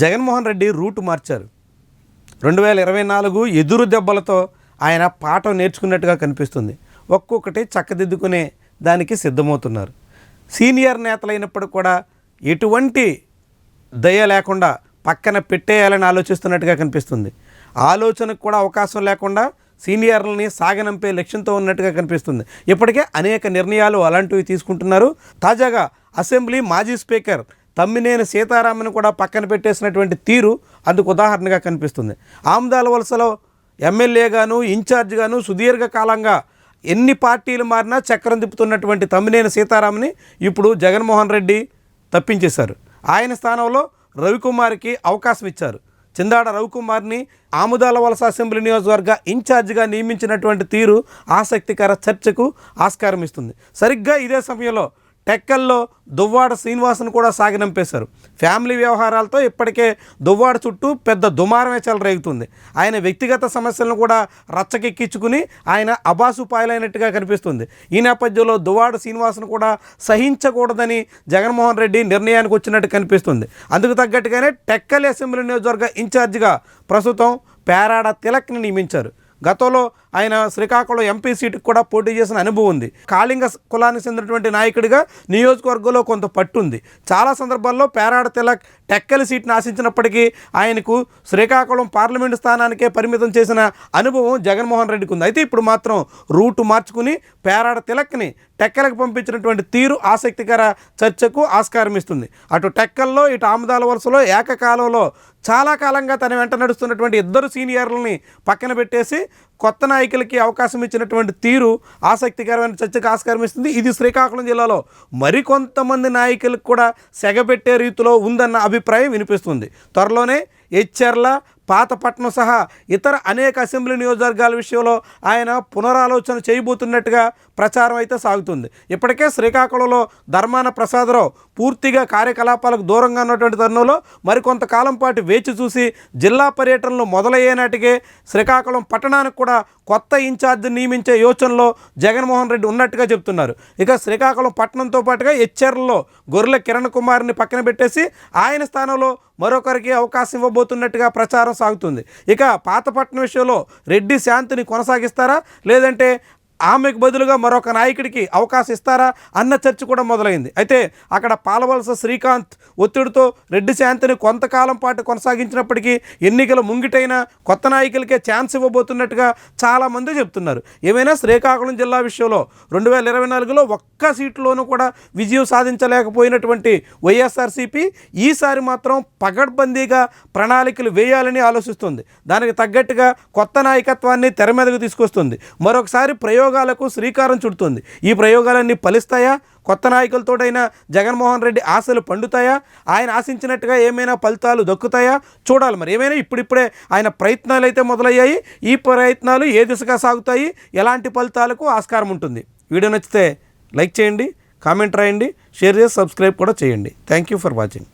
Jaganmohan Reddy route మార్చారు. 2024 ఎదురు దెబ్బలతో ఆయన పాఠం నేర్చుకున్నట్టుగా కనిపిస్తుంది. ఒక్కొక్కటి చక్కదిద్దుకునే దానికి సిద్ధమవుతున్నారు. సీనియర్ నేతలైనప్పుడు కూడా ఎటువంటి దయ లేకుండా పక్కన పెట్టేయాలని ఆలోచిస్తున్నట్టుగా కనిపిస్తుంది. ఆలోచనకు కూడా అవకాశం లేకుండా సీనియర్లని సాగనంపే లక్ష్యంతో ఉన్నట్టుగా కనిపిస్తుంది. ఇప్పటికే అనేక నిర్ణయాలు అలాంటివి తీసుకుంటున్నారు. తాజాగా అసెంబ్లీ మాజీ స్పీకర్ తమ్మినేని సీతారామన్ కూడా పక్కన పెట్టేసినటువంటి తీరు అందుకు ఉదాహరణగా కనిపిస్తుంది. ఆముదాల వలసలో ఎమ్మెల్యేగాను ఇన్ఛార్జిగాను సుదీర్ఘకాలంగా ఎన్ని పార్టీలు మారినా చక్రం తిప్పుతున్నటువంటి తమ్మినేని సీతారామన్ని ఇప్పుడు జగన్మోహన్ రెడ్డి తప్పించేశారు. ఆయన స్థానంలో రవికుమార్కి అవకాశం ఇచ్చారు. చిందాడ రవికుమార్ని ఆముదాల వలస అసెంబ్లీ నియోజకవర్గ ఇన్ఛార్జిగా నియమించినటువంటి తీరు ఆసక్తికర చర్చకు ఆస్కారం ఇస్తుంది. సరిగ్గా ఇదే సమయంలో టెక్కల్లో దువ్వాడ శ్రీనివాస్ను కూడా సాగనంపేశారు. ఫ్యామిలీ వ్యవహారాలతో ఇప్పటికే దువ్వాడ చుట్టూ పెద్ద దుమారమే చెలరేగుతుంది. ఆయన వ్యక్తిగత సమస్యలను కూడా రచ్చకెక్కించుకుని ఆయన అబాసు పాయలైనట్టుగా కనిపిస్తుంది. ఈ నేపథ్యంలో దువ్వాడ శ్రీనివాస్ను కూడా సహించకూడదని జగన్మోహన్ రెడ్డి నిర్ణయానికి వచ్చినట్టు కనిపిస్తుంది. అందుకు తగ్గట్టుగానే టెక్కల్ అసెంబ్లీ నియోజకవర్గ ఇన్ఛార్జిగా ప్రస్తుతం పేరాడ తిలక్ని నియమించారు. గతంలో ఆయన శ్రీకాకుళం ఎంపీ సీటుకు కూడా పోటీ చేసిన అనుభవం ఉంది. కాళింగ కులానికి చెందినటువంటి నాయకుడిగా నియోజకవర్గంలో కొంత పట్టుంది. చాలా సందర్భాల్లో పేరాడ తిలక్ టెక్కలి సీట్ను ఆశించినప్పటికీ ఆయనకు శ్రీకాకుళం పార్లమెంటు స్థానానికే పరిమితం చేసిన అనుభవం జగన్మోహన్ రెడ్డికి ఉంది. అయితే ఇప్పుడు మాత్రం రూటు మార్చుకుని పేరాడ తిలక్ని టెక్కలకు పంపించినటువంటి తీరు ఆసక్తికర చర్చకు ఆస్కారం ఇస్తుంది. అటు టెక్కల్లో ఇటు ఆముదాల వలసలో ఏకకాలంలో చాలా కాలంగా తన వెంట నడుస్తున్నటువంటి ఇద్దరు సీనియర్లని పక్కన పెట్టేసి కొత్త నాయకులకి అవకాశం ఇచ్చినటువంటి తీరు ఆసక్తికరమైన చర్చకు ఆస్కారం ఇస్తుంది. ఇది శ్రీకాకుళం జిల్లాలో మరికొంతమంది నాయకులకు కూడా సెగబెట్టే రీతిలో ఉందన్న అభిప్రాయం వినిపిస్తుంది. త్వరలోనే ఎచ్చెర్ల పాతపట్నం సహా ఇతర అనేక అసెంబ్లీ నియోజకవర్గాల విషయంలో ఆయన పునరాలోచన చేయబోతున్నట్టుగా ప్రచారం అయితే సాగుతుంది. ఇప్పటికే శ్రీకాకుళంలో ధర్మాన ప్రసాదరావు పూర్తిగా కార్యకలాపాలకు దూరంగా ఉన్నటువంటి తరుణంలో మరికొంతకాలం పాటు వేచి చూసి జిల్లా పర్యటనలు మొదలయ్యే నాటికే శ్రీకాకుళం పట్టణానికి కూడా కొత్త ఇన్ఛార్జ్ నియమించే యోచనలో జగన్మోహన్ రెడ్డి ఉన్నట్టుగా చెప్తున్నారు. ఇక శ్రీకాకుళం పట్టణంతో పాటుగా ఎచ్చెర్లలో గొర్రెల కిరణ్ కుమార్ని పక్కన పెట్టేసి ఆయన స్థానంలో మరొకరికి అవకాశం ఇవ్వబోతున్నట్టుగా ప్రచారం సాగుతుంది. ఇక పాతపట్నం విషయంలో రెడ్డి శాంతిని కొనసాగిస్తారా లేదంటే ఆమెకు బదులుగా మరొక నాయకుడికి అవకాశం ఇస్తారా అన్న చర్చ కూడా మొదలైంది. అయితే అక్కడ పాలవలస శ్రీకాంత్ ఒత్తిడితో రెడ్డి శాంతిని కొంతకాలం పాటు కొనసాగించినప్పటికీ ఎన్నికల ముంగిటైన కొత్త నాయకులకే ఛాన్స్ ఇవ్వబోతున్నట్టుగా చాలామంది చెప్తున్నారు. ఏమైనా శ్రీకాకుళం జిల్లా విషయంలో 2024లో ఒక్క సీట్లోనూ కూడా విజయం సాధించలేకపోయినటువంటి వైఎస్ఆర్సీపీ ఈసారి మాత్రం పగడ్బందీగా ప్రణాళికలు వేయాలని ఆలోచిస్తుంది. దానికి తగ్గట్టుగా కొత్త నాయకత్వాన్ని తెర మీదకు తీసుకొస్తుంది. మరొకసారి ప్రయోగాలకు శ్రీకారం చుడుతుంది. ఈ ప్రయోగాలన్నీ ఫలిస్తాయా? కొత్త నాయకులతోటైనా జగన్మోహన్ రెడ్డి ఆశలు పండుతాయా? ఆయన ఆశించినట్టుగా ఏమైనా ఫలితాలు దక్కుతాయా? చూడాలి. మరి ఏమైనా ఇప్పుడిప్పుడే ఆయన ప్రయత్నాలు అయితే మొదలయ్యాయి. ఈ ప్రయత్నాలు ఏ దిశగా సాగుతాయి, ఎలాంటి ఫలితాలకు ఆస్కారం ఉంటుంది? వీడియో నచ్చితే లైక్ చేయండి, కామెంట్ రాయండి, షేర్ చేసి సబ్స్క్రైబ్ కూడా చేయండి. Thank you for watching.